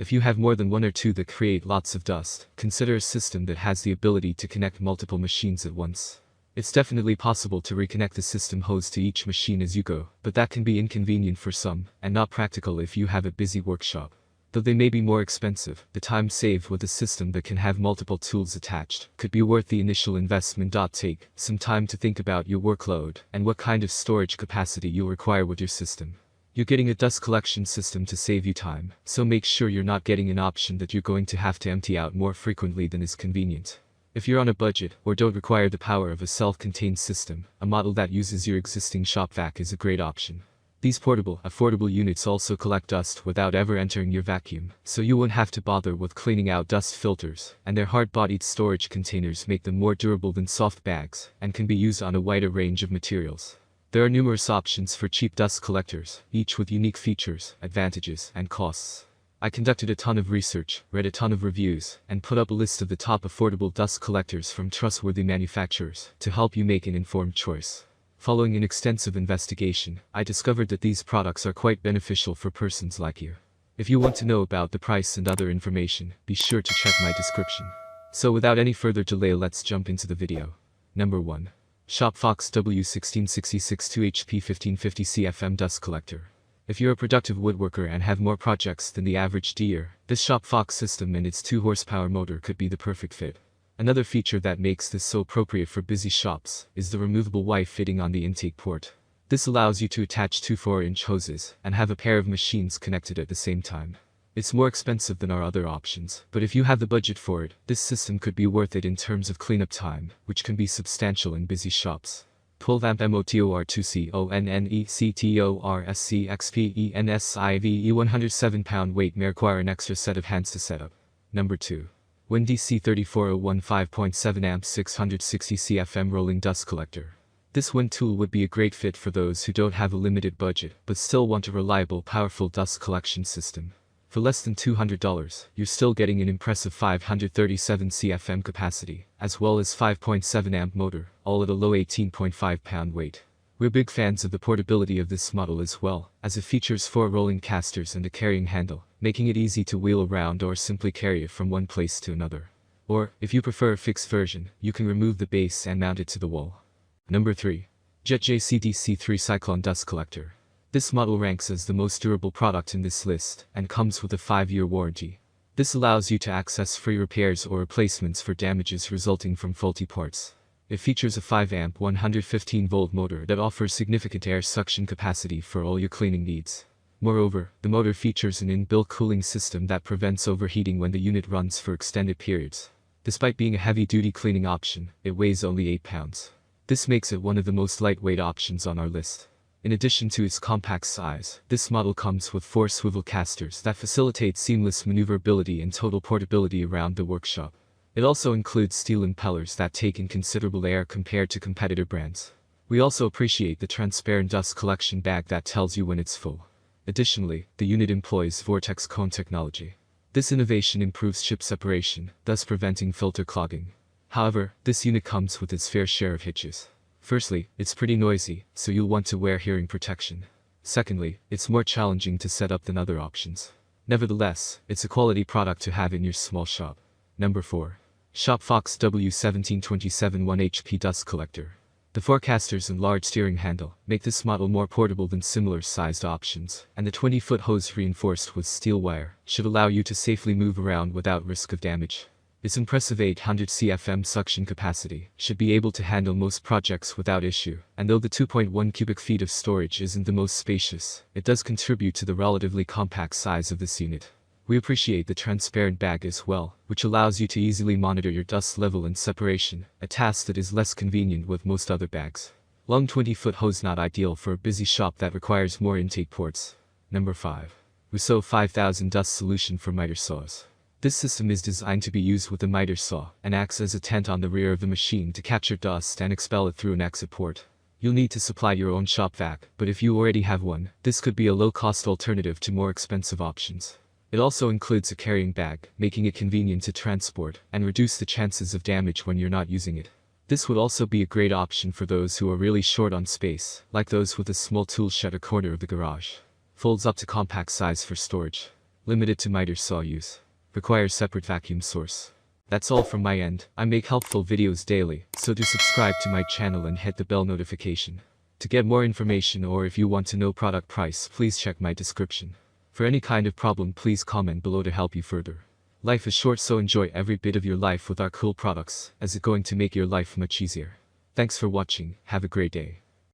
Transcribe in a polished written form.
If you have more than one or two that create lots of dust, consider a system that has the ability to connect multiple machines at once. It's definitely possible to reconnect the system hose to each machine as you go, but that can be inconvenient for some, and not practical if you have a busy workshop. Though they may be more expensive, the time saved with a system that can have multiple tools attached could be worth the initial investment. Take some time to think about your workload and what kind of storage capacity you'll require with your system. You're getting a dust collection system to save you time, so make sure you're not getting an option that you're going to have to empty out more frequently than is convenient. If you're on a budget or don't require the power of a self-contained system, a model that uses your existing shop vac is a great option. These portable, affordable units also collect dust without ever entering your vacuum, so you won't have to bother with cleaning out dust filters, and their hard-bodied storage containers make them more durable than soft bags, and can be used on a wider range of materials. There are numerous options for cheap dust collectors, each with unique features, advantages, and costs. I conducted a ton of research, read a ton of reviews, and put up a list of the top affordable dust collectors from trustworthy manufacturers to help you make an informed choice. Following an extensive investigation, I discovered that these products are quite beneficial for persons like you. If you want to know about the price and other information, be sure to check my description. So without any further delay, let's jump into the video. Number 1. Shop Fox W1666 2HP 1550 CFM Dust Collector. If you're a productive woodworker and have more projects than the average deer, this Shop Fox system and its 2 horsepower motor could be the perfect fit. Another feature that makes this so appropriate for busy shops is the removable Y fitting on the intake port. This allows you to attach 2 4-inch hoses and have a pair of machines connected at the same time. It's more expensive than our other options, but if you have the budget for it, this system could be worth it in terms of cleanup time, which can be substantial in busy shops. 12 amp MOTOR2CONNECTORSCXPENSIVE 107 pound weight may require an extra set of hands to set up. Number 2. WindDC 34015.7 amp 660 CFM Rolling Dust Collector. This wind tool would be a great fit for those who don't have a limited budget but still want a reliable, powerful dust collection system. For less than $200, you're still getting an impressive 537 CFM capacity, as well as 5.7 amp motor, all at a low 18.5 pound weight. We're big fans of the portability of this model as well, as it features 4 rolling casters and a carrying handle, making it easy to wheel around or simply carry it from one place to another. Or, if you prefer a fixed version, you can remove the base and mount it to the wall. Number 3. Jet JCDC3 Cyclone Dust Collector. This model ranks as the most durable product in this list, and comes with a 5-year warranty. This allows you to access free repairs or replacements for damages resulting from faulty parts. It features a 5 amp 115 volt motor that offers significant air suction capacity for all your cleaning needs. Moreover, the motor features an inbuilt cooling system that prevents overheating when the unit runs for extended periods. Despite being a heavy-duty cleaning option, it weighs only 8 pounds. This makes it one of the most lightweight options on our list. In addition to its compact size, this model comes with 4 swivel casters that facilitate seamless maneuverability and total portability around the workshop. It also includes steel impellers that take in considerable air compared to competitor brands. We also appreciate the transparent dust collection bag that tells you when it's full. Additionally, the unit employs vortex cone technology. This innovation improves chip separation, thus preventing filter clogging. However, this unit comes with its fair share of hitches. Firstly, it's pretty noisy, so you'll want to wear hearing protection. Secondly, it's more challenging to set up than other options. Nevertheless, it's a quality product to have in your small shop. Number 4. Shop Fox W1727 1 HP Dust Collector. The 4 casters and large steering handle make this model more portable than similar sized options, and the 20-foot hose reinforced with steel wire should allow you to safely move around without risk of damage. Its impressive 800 CFM suction capacity should be able to handle most projects without issue, and though the 2.1 cubic feet of storage isn't the most spacious, it does contribute to the relatively compact size of this unit. We appreciate the transparent bag as well, which allows you to easily monitor your dust level and separation, a task that is less convenient with most other bags. Long 20-foot hose not ideal for a busy shop that requires more intake ports. Number 5. Rousseau 5000 Dust Solution for Miter Saws. This system is designed to be used with a miter saw, and acts as a tent on the rear of the machine to capture dust and expel it through an exit port. You'll need to supply your own shop vac, but if you already have one, this could be a low-cost alternative to more expensive options. It also includes a carrying bag, making it convenient to transport, and reduce the chances of damage when you're not using it. This would also be a great option for those who are really short on space, like those with a small tool shed or corner of the garage. Folds up to compact size for storage. Limited to miter saw use. Requires separate vacuum source. That's all from my end. I make helpful videos daily, so do subscribe to my channel and hit the bell notification. To get more information or if you want to know product price, please check my description. For any kind of problem, please comment below to help you further. Life is short, so enjoy every bit of your life with our cool products, as it's going to make your life much easier. Thanks for watching, have a great day.